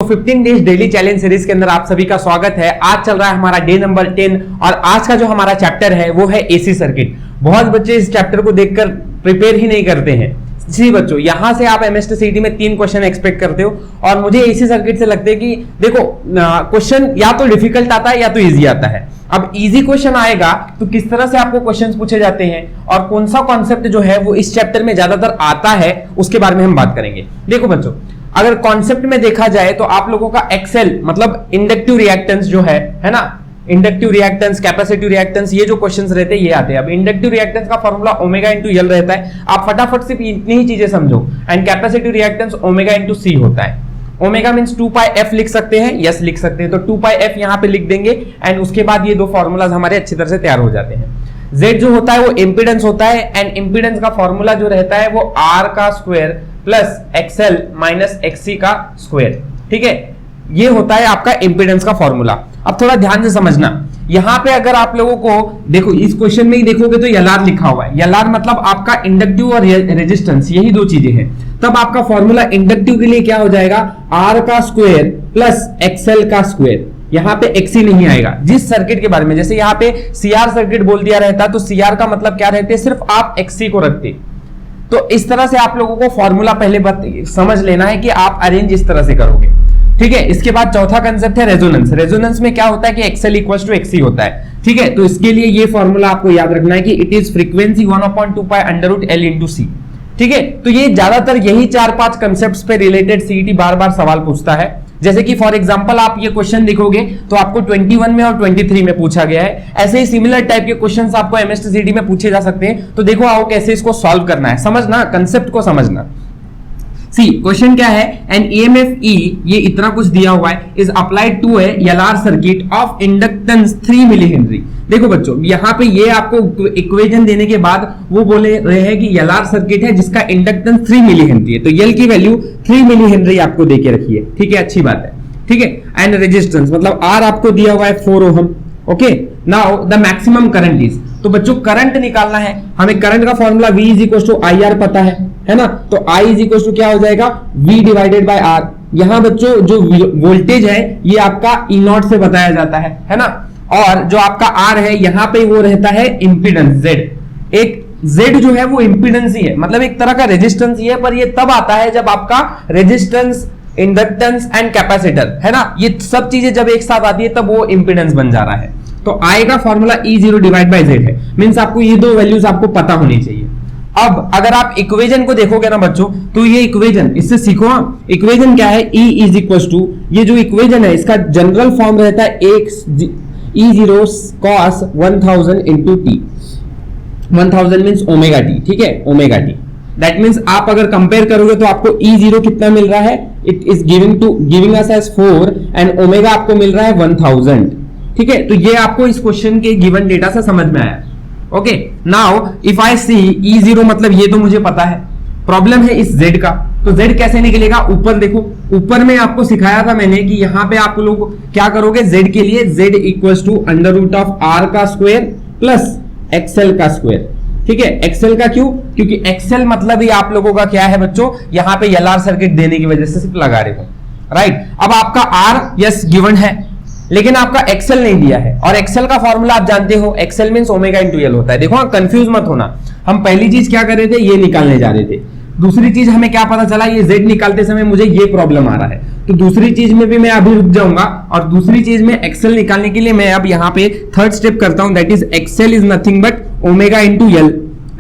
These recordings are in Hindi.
15 डेज डेली चैलेंज सीरीज के अंदर आप सभी का स्वागत है। आज चल रहा है हमारा डे नंबर 10 और आज का जो हमारा चैप्टर है वो है एसी सर्किट। बहुत बच्चे इस चैप्टर को देखकर प्रिपेयर ही नहीं करते हैं। जी बच्चों, यहां से आप एमएसटीसीटी में 3 क्वेश्चन एक्सपेक्ट करते हो और मुझे एसी सर्किट से लगता है कि देखो क्वेश्चन या तो डिफिकल्ट आता है या तो इजी आता है। अब इजी क्वेश्चन आएगा तो किस तरह से आपको क्वेश्चंस पूछे जाते हैं और कौन सा कॉन्सेप्ट जो है वो इस चैप्टर में ज्यादातर आता है उसके बारे में हम बात करेंगे। देखो बच्चों, अगर कॉन्सेप्ट में देखा जाए तो आप लोगों का एक्सेल मतलब इंडक्टिव रिएक्टेंस जो है ना, इंडक्टिव रिएक्टेंस, कैपेसिटिव रिएक्टेंस, ये जो क्वेश्चंस रहते हैं ये आते हैं। अब इंडक्टिव रिएक्टेंस का फॉर्मूला ओमेगा इंटू एल रहता है, आप फटाफट सिर्फ इतनी ही चीजें समझो। And capacitive reactance omega into C होता है। ओमेगा मींस 2 पाई एफ लिख सकते हैं, यस लिख सकते हैं, तो 2 पाई एफ यहां पे लिख देंगे एंड उसके बाद ये दो फॉर्मूलाज हमारे अच्छी तरह से तैयार हो जाते हैं। Z जो होता है वो इंपीडेंस होता है एंड इंपीडेंस का फॉर्मूला जो रहता है वो R का square plus XL minus XC का स्क्वायर। ठीक है, ये होता है आपका इंपीडेंस का फॉर्मूला। अब थोड़ा ध्यान से समझना, यहां पे अगर आप लोगों को देखो इस क्वेश्चन में ही देखोगे तो एलआर लिखा हुआ है। एलआर मतलब आपका इंडक्टिव और रेजिस्टेंस, यही दो चीजें हैं। तब आपका फॉर्मूला इंडक्टिव के लिए क्या हो जाएगा, R का स्क्वायर प्लस XL का स्क्वायर। यहां पे XC नहीं आएगा। जिस सर्किट के बारे में, जैसे यहां पे CR सर्किट बोल दिया रहता तो CR का मतलब क्या रहते, सिर्फ आप XC को रखते। तो इस तरह से आप लोगों को फॉर्मूला पहले समझ लेना है कि आप अरेंज इस तरह से करोगे। ठीक है, इसके बाद चौथा कंसेप्ट है रेजोनेंस। रेजोनेंस में क्या होता है कि XL इक्वल टू XC होता है। ठीक है, तो इसके लिए ये फॉर्मूला आपको याद रखना है कि it is frequency 1/2 pi under root L into C। ठीक है, तो ये ज्यादातर यही 4-5 कंसेप्ट्स पे रिलेटेड सीईटी बार बार सवाल पूछता है। जैसे कि फॉर एग्जांपल आप ये क्वेश्चन देखोगे तो आपको 21 में और 23 में पूछा गया है। ऐसे ही सिमिलर टाइप के क्वेश्चंस आपको एमएसटीसीटी में पूछे जा सकते हैं। तो देखो आओ कैसे इसको सॉल्व करना है, समझना, कंसेप्ट को समझना। सी क्वेश्चन क्या है, एन ईएमएफ E ये इतना कुछ दिया हुआ है is applied to a LR circuit of inductance 3 milli henry. देखो बच्चों, यहाँ पे ये आपको इक्वेशन देने के बाद वो बोले रहे हैं कि एलआर सर्किट है जिसका इंडक्टेंस 3 मिली हेनरी है, तो एल की वैल्यू 3 मिली हेनरी आपको देके रखी है। ठीक है, अच्छी बात है। ठीक है, एंड रेजिस्टेंस मतलब आर आपको दिया हुआ है 4 ohm. Okay, now the maximum current is, तो बच्चों करंट निकालना है हमें। करंट का formula V is equal to IR पता है ना, तो I इज इक्वल टू क्या हो जाएगा, V डिवाइडेड बाय R। यहां बच्चों जो वोल्टेज है ये आपका E0 से बताया जाता है ना, और जो आपका R है यहां पे वो रहता है इंपीडेंस Z। एक Z जो है वो इंपीडेंस ही है, मतलब एक तरह का रेजिस्टेंस ही है, पर ये तब आता है जब आपका रेजिस्टेंस, इंडक्टेंस एंड कैपेसिटर है ना, ये सब चीजें जब एक साथ आती है तब वो इंपीडेंस बन जा रहा है। तो I का formula E0 divide by Z है, मींस आपको ये दो वैल्यूज आपको पता होनी चाहिए। अब अगर आप इक्वेशन को देखोगे ना बच्चों, तो ये इक्वेशन इससे सीखो। इक्वेशन क्या है, E इज इक्वल टू, ये जो इक्वेशन है इसका जनरल फॉर्म रहता है E0 cos 1000 into T। 1000 means omega T। ठीक है, ओमेगा T। दैट मींस आप अगर कंपेयर करोगे तो आपको E0 कितना मिल रहा है, it is giving us as 4 and omega आपको मिल रहा है 1000। ठीक है, तो ये आपको इस क्वेश्चन के गिवन डेटा से समझ में आया। Okay, now if I see E0 मतलब ये तो मुझे पता है, प्रॉब्लम है इस Z का। तो Z कैसे निकलेगा, ऊपर देखो, ऊपर में आपको सिखाया था मैंने कि यहां पे आप लोग क्या करोगे, Z के लिए Z equals to under root of R का स्क्वायर प्लस XL का स्क्वायर। ठीक है, XL का क्यों, क्योंकि XL मतलब ही आप लोगों का क्या है बच्चों, यहां पे एलआर सर्किट देने की वजह से सिर्फ लगा रहे हो। राइट, अब आपका R यस गिवन है लेकिन आपका XL नहीं दिया है, और XL का फॉर्मूला आप जानते हो, XL means omega into L होता है। देखो कंफ्यूज मत होना, हम पहली चीज क्या कर रहे थे, ये निकालने जा रहे थे। दूसरी चीज हमें क्या पता चला, ये Z निकालते समय मुझे ये प्रॉब्लम आ रहा है, तो दूसरी चीज में भी मैं अभी रुक जाऊंगा और दूसरी चीज में XL निकालने के लिए मैं अब यहाँ पे थर्ड स्टेप करता हूं, that is XL is nothing but omega into L।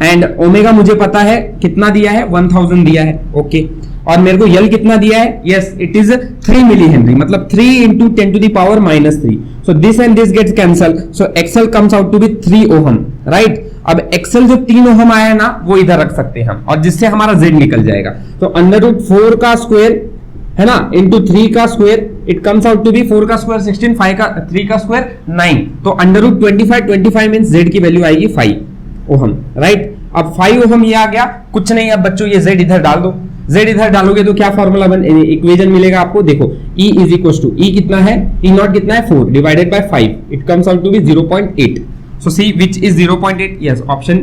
And omega मुझे पता है कितना दिया है, 1000 दिया है। ओके, और मेरे को L कितना दिया है, yes it is 3 milli henry, मतलब 3 into 10 to the power -3। So this and this gets cancel, so XL comes out to be 3 ohm. Right, अब XL जो 3 ओहम आया ना वो इधर रख सकते हैं हम, और जिससे हमारा Z निकल जाएगा। तो अंडर रूट 4 का स्क्वायर है ना इंटू 3 का square, it comes out to be 4 का स्क्वायर 16, 5 का 3 का स्क्वायर 9। तो अंडर रूट 25 मींस Z की वैल्यू आएगी 5 ओहम। राइट, अब 5 ओहम ये आ गया, कुछ नहीं। अब बच्चों ये Z इधर डाल दो, Z इधर डालोगे तो क्या फॉर्मूला इक्वेशन मिलेगा आपको, देखो E is equal to, E कितना है, E0 कितना है 4 divided by 5, it comes out to be 0.8। So C which is 0.8, yes option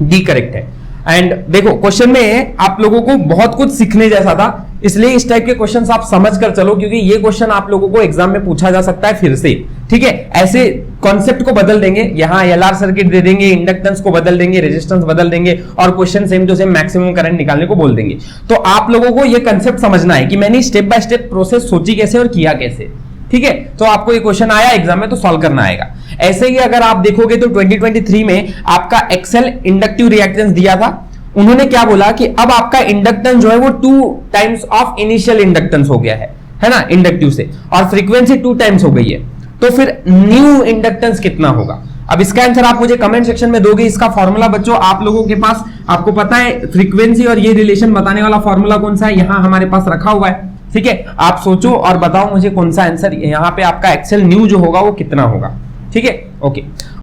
D correct है। एंड देखो क्वेश्चन में आप लोगों को बहुत कुछ सीखने जैसा था, इसलिए इस टाइप के क्वेश्चंस आप समझ कर चलो, क्योंकि ये क्वेश्चन आप लोगों को एग्जाम में पूछा जा सकता है फिर से। ठीक है, ऐसे कॉन्सेप्ट को बदल देंगे, यहां एलआर सर्किट दे देंगे, इंडक्टेंस को बदल देंगे, रेजिस्टेंस बदल देंगे और question same to same maximum current निकालने को बोल देंगे। तो आप लोगों को ये कंसेप्ट समझना है कि मैंने स्टेप बाय स्टेप प्रोसेस सोची कैसे और किया कैसे। ठीक है, तो आपको ये क्वेश्चन आया एग्जाम में तो सॉल्व करना आएगा। ऐसे ही अगर आप देखोगे तो 2023 में आपका एक्सेल इंडक्टिव रिएक्टेंस दिया था, उन्होंने क्या बोला कि अब आपका इंडक्टेंस जो है वो 2 टाइम्स ऑफ इनिशियल इंडक्टेंस हो गया है ना, इंडक्टिव से, और फ्रीक्वेंसी 2 टाइम्स हो गई है, तो फिर न्यू इंडक्टेंस कितना होगा। अब इसका आंसर आप मुझे कमेंट सेक्शन में दोगे। इसका फॉर्मूला बच्चों आप लोगों के पास, आपको पता है फ्रीक्वेंसी और ये रिलेशन बताने वाला फॉर्मूला कौन सा है, यहां हमारे पास रखा हुआ है। ठीक है, आप सोचो और बताओ मुझे कौन सा आंसर, यहां पे आपका एक्सेल न्यू जो होगा वो कितना होगा। ठीक है, ओके।